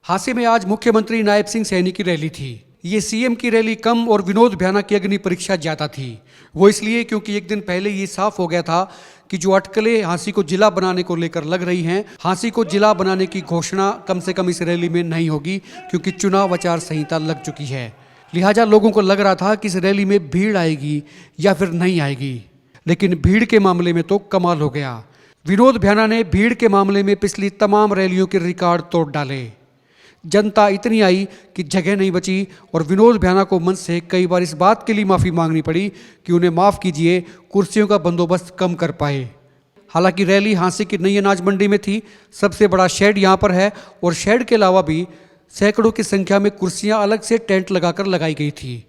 हांसी में आज मुख्यमंत्री नायब सिंह सैनी की रैली थी। ये सीएम की रैली कम और विनोद भ्याना की अग्नि परीक्षा ज्यादा थी। वो इसलिए क्योंकि एक दिन पहले ये साफ हो गया था कि जो अटकलें हांसी को जिला बनाने को लेकर लग रही हैं, हांसी को जिला बनाने की घोषणा कम से कम इस रैली में नहीं होगी, क्योंकि चुनाव आचार संहिता लग चुकी है। लिहाजा लोगों को लग रहा था कि इस रैली में भीड़ आएगी या फिर नहीं आएगी, लेकिन भीड़ के मामले में तो कमाल हो गया। विनोद भ्याना ने भीड़ के मामले में पिछली तमाम रैलियों के रिकॉर्ड तोड़ डाले। जनता इतनी आई कि जगह नहीं बची और विनोद भ्याना को मंच से कई बार इस बात के लिए माफ़ी मांगनी पड़ी कि उन्हें माफ़ कीजिए, कुर्सियों का बंदोबस्त कम कर पाए। हालांकि रैली हांसी की नई अनाज मंडी में थी। सबसे बड़ा शेड यहाँ पर है और शेड के अलावा भी सैकड़ों की संख्या में कुर्सियाँ अलग से टेंट लगाकर लगाई गई थी।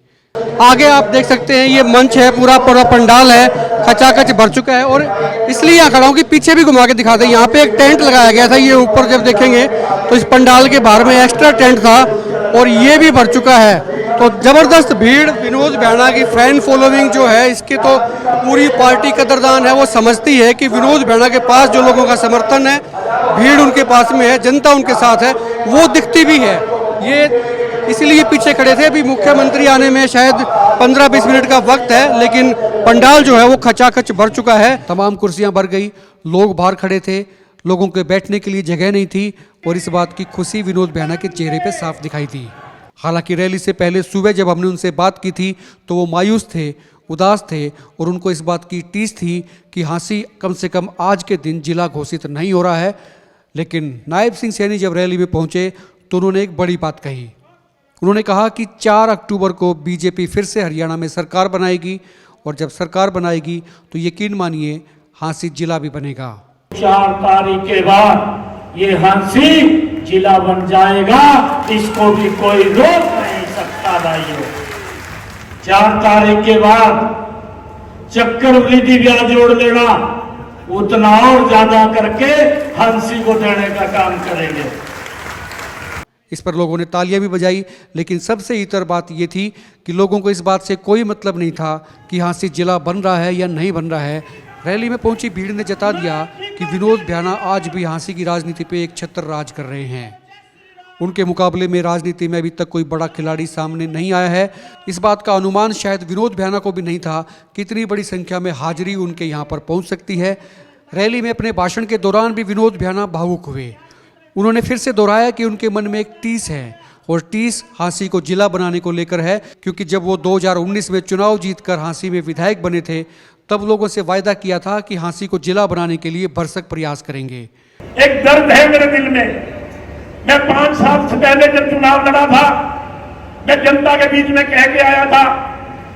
आगे आप देख सकते हैं ये मंच है, पूरा पंडाल है, खचाखच भर चुका है। और इसलिए यहाँ खड़ा हूँ कि पीछे भी घुमा के दिखा दें। यहाँ पे एक टेंट लगाया गया था, ये ऊपर जब देखेंगे तो इस पंडाल के बाहर में एक्स्ट्रा टेंट था और ये भी भर चुका है। तो जबरदस्त भीड़। विनोद भ्याना की फैन फॉलोइंग जो है, इसकी तो पूरी पार्टी कदरदान है। वो समझती है कि विनोद भ्याना के पास जो लोगों का समर्थन है, भीड़ उनके पास में है, जनता उनके साथ है, वो दिखती भी है। ये इसलिए पीछे खड़े थे। अभी मुख्यमंत्री आने में शायद 15-20 मिनट का वक्त है, लेकिन पंडाल जो है वो खचाखच भर चुका है। तमाम कुर्सियां भर गई, लोग बाहर खड़े थे, लोगों के बैठने के लिए जगह नहीं थी और इस बात की खुशी विनोद भ्याना के चेहरे पे साफ दिखाई दी। हालांकि रैली से पहले सुबह जब हमने उनसे बात की थी तो वो मायूस थे, उदास थे और उनको इस बात की टीस थी कि हांसी कम से कम आज के दिन जिला घोषित नहीं हो रहा है। लेकिन नायब सिंह सैनी जब रैली में पहुंचे तो उन्होंने एक बड़ी बात कही। उन्होंने कहा कि 4 अक्टूबर को बीजेपी फिर से हरियाणा में सरकार बनाएगी और जब सरकार बनाएगी तो यकीन मानिए हांसी जिला भी बनेगा। 4 तारीख के बाद ये हांसी जिला बन जाएगा, इसको भी कोई रोक नहीं सकता भाइयों। 4 तारीख के बाद चक्रवृद्धि ब्याज जोड़ लेना, उतना और ज्यादा करके हांसी को देने का काम करेंगे। इस पर लोगों ने तालियां भी बजाई, लेकिन सबसे इतर बात यह थी कि लोगों को इस बात से कोई मतलब नहीं था कि हांसी जिला बन रहा है या नहीं बन रहा है। रैली में पहुंची भीड़ ने जता दिया कि विनोद भ्याना आज भी हांसी की राजनीति पे एक छत्र राज कर रहे हैं। उनके मुकाबले में राजनीति में अभी तक कोई बड़ा खिलाड़ी सामने नहीं आया है। इस बात का अनुमान शायद विनोद भ्याना को भी नहीं था कि इतनी बड़ी संख्या में हाजिरी उनके यहाँ पर पहुँच सकती है। रैली में अपने भाषण के दौरान भी विनोद भ्याना भावुक हुए। उन्होंने फिर से दोहराया कि उनके मन में एक टीस है और टीस हांसी को जिला बनाने को लेकर है, क्योंकि जब वो 2019 में चुनाव जीतकर हांसी में विधायक बने थे तब लोगों से वायदा किया था कि हांसी को जिला बनाने के लिए भरसक प्रयास करेंगे। एक दर्द है मेरे दिल में। मैं 5 साल से पहले जब चुनाव लड़ा था, मैं जनता के बीच में कह के आया था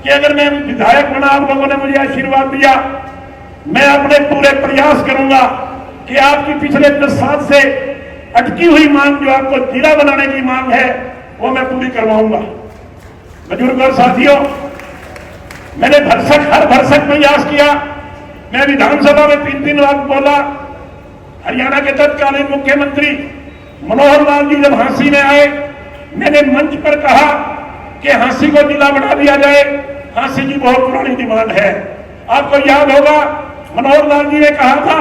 कि अगर मैं विधायक बना, आप लोगों ने मुझे आशीर्वाद दिया, मैं अपने पूरे प्रयास करूंगा कि आपकी पिछले 10 साल से अटकी हुई मांग, जो आपको जिला बनाने की मांग है, वो मैं पूरी करवाऊंगा। बुजुर्ग और साथियों, मैंने हर भरसक प्रयास किया। मैं विधानसभा में 3 बार बोला। हरियाणा के तत्कालीन मुख्यमंत्री मनोहर लाल जी जब हांसी में आए, मैंने मंच पर कहा कि हांसी को जिला बना दिया जाए। हांसी की बहुत पुरानी डिमांड है। आपको याद होगा मनोहर लाल जी ने कहा था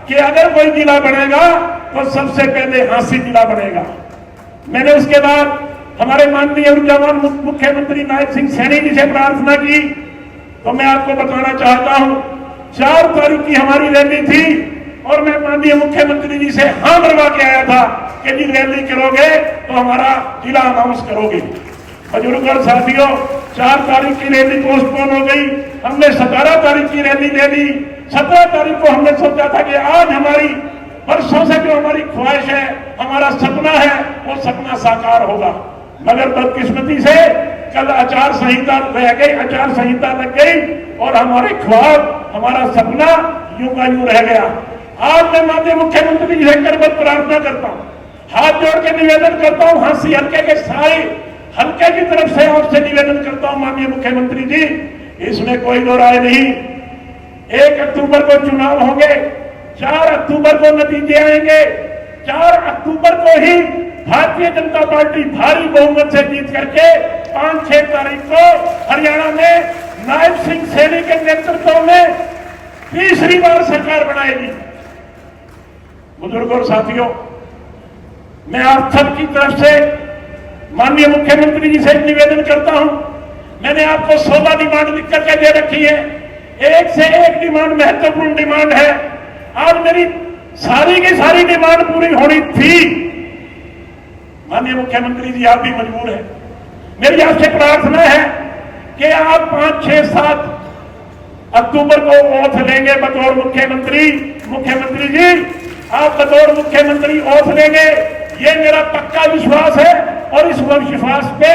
कि अगर कोई जिला बनेगा तो सबसे पहले हांसी जिला बनेगा। मैंने उसके बाद हमारे माननीय ऊर्जावान मुख्यमंत्री नायब सिंह सैनी जी से प्रार्थना की। तो मैं आपको बताना चाहता हूं, 4 तारीख की हमारी रैली थी और मैं माननीय मुख्यमंत्री जी से हाँ मरवा के आया था कि जी रैली करोगे तो हमारा जिला अनाउंस करोगे। बुजुर्ग और साथियों, 4 तारीख की रैली पोस्टपोन हो गई। हमने 17 तारीख की रैली दे दी। 17 तारीख को हमने सोचा था कि आज हमारी वर्षों से जो हमारी ख्वाहिश है, हमारा सपना है, वो सपना साकार होगा। मगर बदकिस्मती से कल आचार संहिता रह गई, आचार संहिता लग गई और हमारे ख्वाब, हमारा सपना यूं का यूं रह गया। आज मैं माननीय मुख्यमंत्री जी से करबद्ध प्रार्थना करता हूं, हाथ जोड़ के निवेदन करता हूं, हांसी हल्के के सारे हल्के की तरफ से आपसे निवेदन करता हूं माननीय मुख्यमंत्री जी, इसमें कोई दो राय नहीं। 1 अक्टूबर को चुनाव होंगे, 4 अक्टूबर को नतीजे आएंगे। 4 अक्टूबर को ही भारतीय जनता पार्टी भारी बहुमत से जीत करके 5-6 तारीख को हरियाणा में नायब सिंह सैनी के नेतृत्व में तीसरी बार सरकार बनाएगी। बुजुर्गों और साथियों, मैं आप सबकी तरफ से माननीय मुख्यमंत्री जी से एक निवेदन करता हूं। मैंने आपको 16 डिमांड लिख करके दे रखी है, एक से एक डिमांड महत्वपूर्ण डिमांड है। आज मेरी सारी की सारी डिमांड पूरी होनी थी। माननीय मुख्यमंत्री जी आप भी मजबूर हैं। मेरी आपसे प्रार्थना है कि आप 5, 6, 7 अक्टूबर को ओथ लेंगे बतौर मुख्यमंत्री। मुख्यमंत्री जी आप बतौर मुख्यमंत्री ओथ लेंगे, ये मेरा पक्का विश्वास है और इस विश्वास पे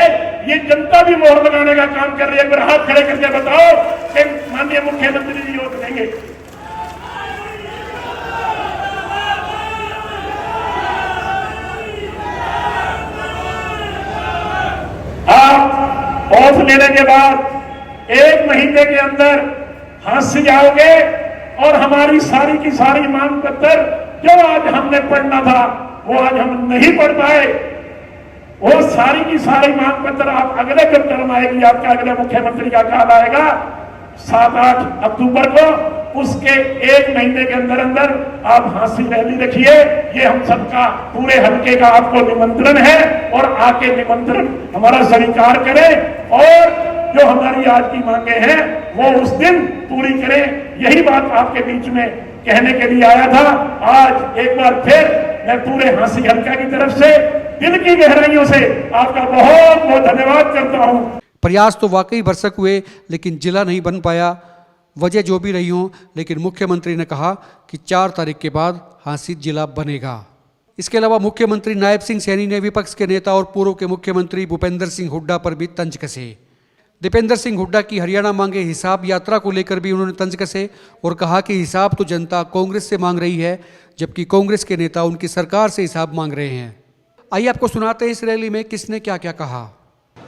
ये जनता भी मोहर लगाने का काम कर रही है। मेरा हाथ खड़े करके बताओ कि माननीय मुख्यमंत्री जी ओथ लेंगे। आप ओथ लेने के बाद 1 महीने के अंदर हाथ से जाओगे और हमारी सारी की सारी मांग पत्र जो आज हमने पढ़ना था वो आज हम नहीं पढ़ पाए, वो सारी की सारी मांग पत्र आप अगले जब टर्म आएगी, आपका अगले मुख्यमंत्री का काल आएगा 7-8 अक्टूबर को, उसके 1 महीने के अंदर अंदर आप हासिल रैली रखिए। ये हम सबका पूरे हल्के का आपको निमंत्रण है और आके निमंत्रण हमारा स्वीकार करें और जो हमारी आज की मांगे हैं वो उस दिन पूरी करें। यही बात आपके बीच में कहने के लिए आया था। आज एक बार फिर मैं पूरे हांसी हल्का की तरफ से दिल की गहराइयों से आपका बहुत बहुत धन्यवाद करता हूं। प्रयास तो वाकई भरसक हुए लेकिन जिला नहीं बन पाया, वजह जो भी रही हो, लेकिन मुख्यमंत्री ने कहा कि 4 तारीख के बाद हांसी जिला बनेगा। इसके अलावा मुख्यमंत्री नायब सिंह सैनी ने विपक्ष के नेता और पूर्व के मुख्यमंत्री भूपेंद्र सिंह हुड्डा पर भी तंज कसे। दीपेंद्र सिंह हुड्डा की हरियाणा मांगे हिसाब यात्रा को लेकर भी उन्होंने तंज कसे और कहा कि हिसाब तो जनता कांग्रेस से मांग रही है, जबकि कांग्रेस के नेता उनकी सरकार से हिसाब मांग रहे हैं। आइए आपको सुनाते हैं इस रैली में किसने क्या क्या कहा।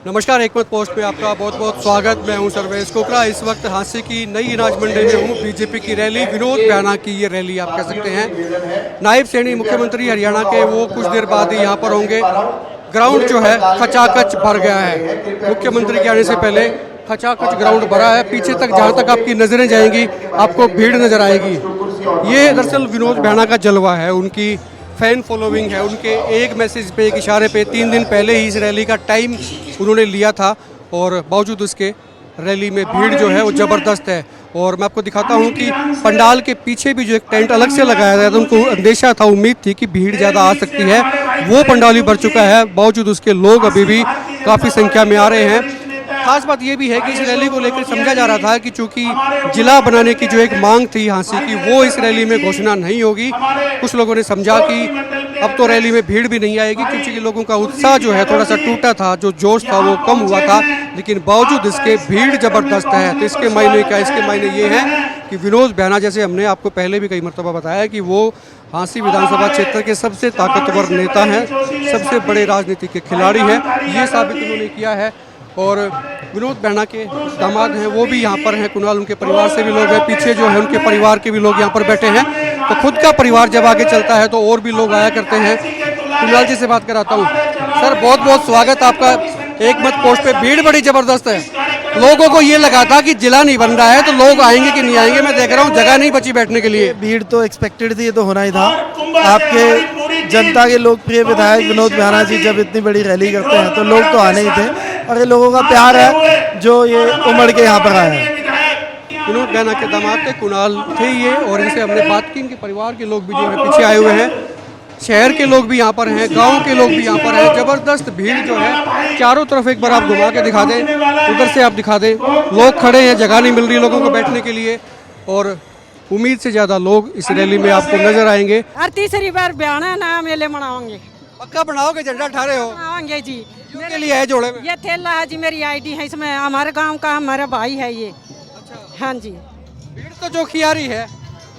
नमस्कार, एक मत पोस्ट पे आपका बहुत बहुत स्वागत। मैं हूं सर्वेश कोकरा। इस वक्त हांसी की नई अनाज मंडी में हूं। बीजेपी की रैली, विनोद भ्याना की ये रैली आप कह सकते हैं। नायब सैनी मुख्यमंत्री हरियाणा के वो कुछ देर बाद ही यहाँ पर होंगे। ग्राउंड जो है खचाखच भर गया है। मुख्यमंत्री के आने से पहले खचाखच ग्राउंड भरा है। पीछे तक जहाँ तक आपकी नजरें जाएंगी आपको भीड़ नजर आएगी। ये दरअसल विनोद भ्याना का जलवा है, उनकी फैन फॉलोइंग है। उनके एक मैसेज पे, एक इशारे पे 3 दिन पहले ही इस रैली का टाइम उन्होंने लिया था और बावजूद उसके रैली में भीड़ जो है वो ज़बरदस्त है। और मैं आपको दिखाता हूँ कि पंडाल के पीछे भी जो एक टेंट अलग से लगाया गया था, उनको अंदेशा था, उम्मीद थी कि भीड़ ज़्यादा आ सकती है, वो पंडाल भी भर चुका है। बावजूद उसके लोग अभी भी काफ़ी संख्या में आ रहे हैं। खास बात ये भी है कि इस रैली को लेकर समझा जा रहा था कि चूंकि जिला बनाने की जो एक मांग थी हांसी की, वो इस रैली में घोषणा नहीं होगी। कुछ लोगों ने समझा कि अब तो रैली में भीड़ भी नहीं आएगी, क्योंकि लोगों का उत्साह जो है थोड़ा सा टूटा था, जो जोश था वो कम हुआ था। लेकिन बावजूद इसके भीड़ जबरदस्त है। तो इसके मायने क्या? इसके मायने ये हैं कि विनोद भ्याना, जैसे हमने आपको पहले भी कई मरतबा बताया कि वो हांसी विधानसभा क्षेत्र के सबसे ताकतवर नेता हैं, सबसे बड़े राजनीति के खिलाड़ी हैं, ये साबित उन्होंने किया है। और विनोद भ्याना के दामाद हैं, वो भी यहाँ पर हैं। कुणाल, उनके परिवार से भी लोग हैं। पीछे जो है उनके परिवार के भी लोग यहाँ पर बैठे हैं। तो खुद का परिवार जब आगे चलता है तो और भी लोग आया करते हैं। कुणाल जी से बात कराता हूँ। सर, बहुत बहुत स्वागत आपका एक मत पोस्ट पे। भीड़ बड़ी जबरदस्त है। लोगों को ये लगा था कि जिला नहीं बन रहा है तो लोग आएंगे कि नहीं आएंगे। मैं देख रहा हूँ जगह नहीं बची बैठने के लिए। भीड़ तो एक्सपेक्टेड थी, ये तो होना ही था। आपके जनता के लोकप्रिय विधायक विनोद भ्याना जी जब इतनी बड़ी रैली करते हैं तो लोग तो आने ही थे, और ये लोगों का प्यार है जो ये उमड़ के यहाँ पर आया है। विनोद भ्याना के दामाद थे, कुणाल थे ये, और इनसे हमने बात की। इनके परिवार के लोग भी जो है पीछे आए हुए हैं। शहर के लोग भी यहाँ पर हैं, गांव के लोग भी यहाँ पर हैं। जबरदस्त भीड़ जो है चारों तरफ। एक बार आप घुमा के दिखा दें, उधर से आप दिखा दें। लोग खड़े हैं, जगह नहीं मिल रही लोगों को बैठने के लिए, और उम्मीद से ज्यादा लोग इस रैली में आपको नजर आएंगे। और तीसरी बार भ्याना ना मेले मनाओगे। पक्का बनाओगे? झंडा ठा रहे हो? मनाओगे जी। के लिए है जोड़े में? ये थैला है जी, मेरी आईडी है, इसमें हमारे गांव का हमारा भाई है ये। हाँ जी। भीड़ तो चौखी आ रही है,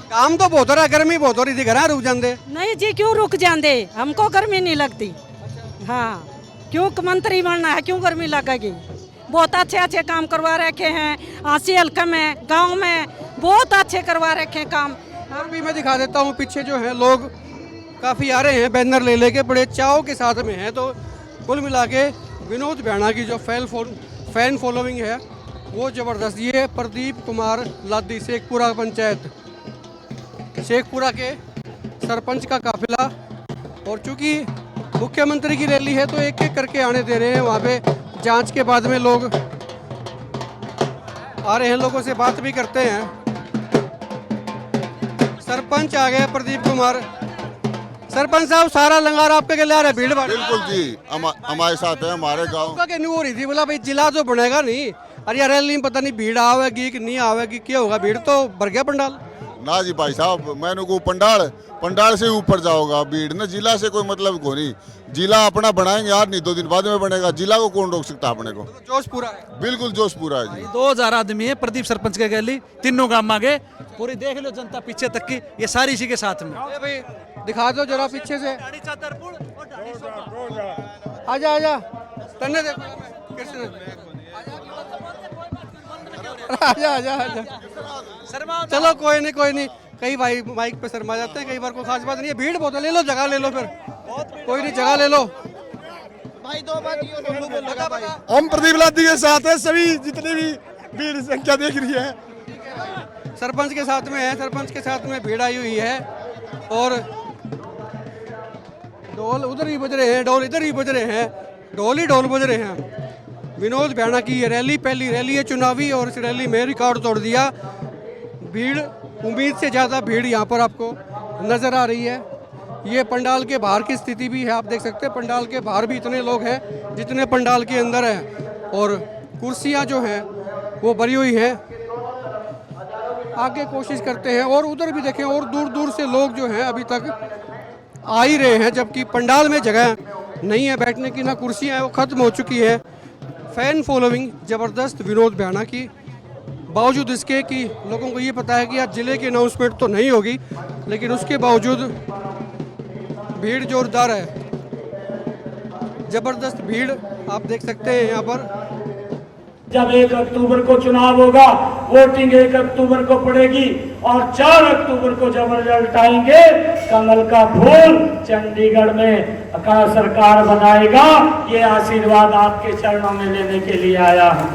काम तो बहुत हो रहा है, गर्मी बहुत हो रही थी, घर रुक जाते। नहीं जी, क्यों रुक जाते, हमको गर्मी नहीं लगती। हाँ, क्यों मंत्री बनना है, क्यों गर्मी लगेगी। बहुत अच्छे अच्छे काम करवा रखे हैं हांसी हल्का में, गांव में बहुत अच्छे करवा रखे हैं काम। और भी मैं दिखा देता हूँ, पीछे जो है लोग काफ़ी आ रहे हैं, बैनर ले लेके बड़े चाव के साथ में हैं। तो कुल मिला के विनोद भ्याना की जो फैन फॉलोइंग है वो ज़बरदस्त। ये प्रदीप कुमार लादी, शेखपुरा पंचायत, शेखपुरा के सरपंच का काफिला। और चूंकि मुख्यमंत्री की रैली है तो एक एक करके आने दे रहे हैं। वहाँ पे जांच के बाद में लोग आ रहे हैं, लोगों से बात भी करते हैं। सरपंच आ गए प्रदीप कुमार। सरपंच साहब, सारा लंगार आपके गले आ रहा है, भीड़ भाड़ बिल्कुल जी, हमारे साथ है। हमारे गांव क्या नहीं हो रही थी, बोला भाई जिला तो बनेगा नहीं, अरे यार रैली में पता नहीं भीड़ आवेगी कि नहीं आवेगी, क्या होगा, भीड़ तो भर गया पंडाल। ना जी भाई साहब, मैंने को पंडाल से ऊपर जाओगा भीड़ ना, जिला से कोई मतलब को नहीं। जिला अपना बनाएंगे यार, नहीं 2 दिन बाद में बनेगा। जिला को कौन रोक सकता अपने को? जोश पूरा है। बिल्कुल जोश पूरा है जी। 2000 आदमी है प्रदीप सरपंच के गली, तीनों गांव आगे, पूरी देख लो जनता पीछे तक की, ये सारी इसी के साथ में। अरे भाई दिखा दो जरा पीछे से। आजा आजा, तन्ने देखो कृष्ण, आजा आजा आजा। चलो कोई नहीं, कई भाई माइक पे शर्मा जाते हैं, कई बार कोई खास बात नहीं है। भीड़ बहुत है, ले लो जगह, ले लो फिर, कोई नहीं जगह ले लो। भाई 2 बात ये बोलो, हम प्रदीप लादी के साथ है, सभी जितनी भी भीड़ संख्या देख रही है। सरपंच के साथ में है, सरपंच के साथ में भीड़ आई हुई है और ढोल उधर ही बज रहे हैं, ढोल इधर ही बज रहे हैं, ढोल ही ढोल बज रहे हैं। विनोद भ्याणा की ये रैली पहली रैली है चुनावी और इस रैली में रिकॉर्ड तोड़ दिया। भीड़ उम्मीद से ज़्यादा भीड़ यहाँ पर आपको नज़र आ रही है। ये पंडाल के बाहर की स्थिति भी है, आप देख सकते हैं पंडाल के बाहर भी इतने लोग हैं जितने पंडाल के अंदर हैं और कुर्सियाँ जो हैं वो भरी हुई हैं। आगे कोशिश करते हैं और उधर भी देखें और दूर दूर से लोग जो हैं अभी तक आ ही रहे हैं, जबकि पंडाल में जगह नहीं है बैठने की, ना कुर्सियाँ हैं, वो ख़त्म हो चुकी है। फैन फॉलोइंग ज़बरदस्त विनोद भ्याणा की, बावजूद इसके कि लोगों को ये पता है कि आज ज़िले की अनाउंसमेंट तो नहीं होगी, लेकिन उसके बावजूद भीड़ जोरदार है, ज़बरदस्त भीड़ आप देख सकते हैं यहाँ पर। जब 1 अक्टूबर को चुनाव होगा, वोटिंग 1 अक्टूबर को पड़ेगी और 4 अक्टूबर को जब रिजल्ट आएंगे, कमल का फूल चंडीगढ़ में का सरकार बनाएगा। ये आशीर्वाद आपके चरणों में लेने के लिए आया हूँ।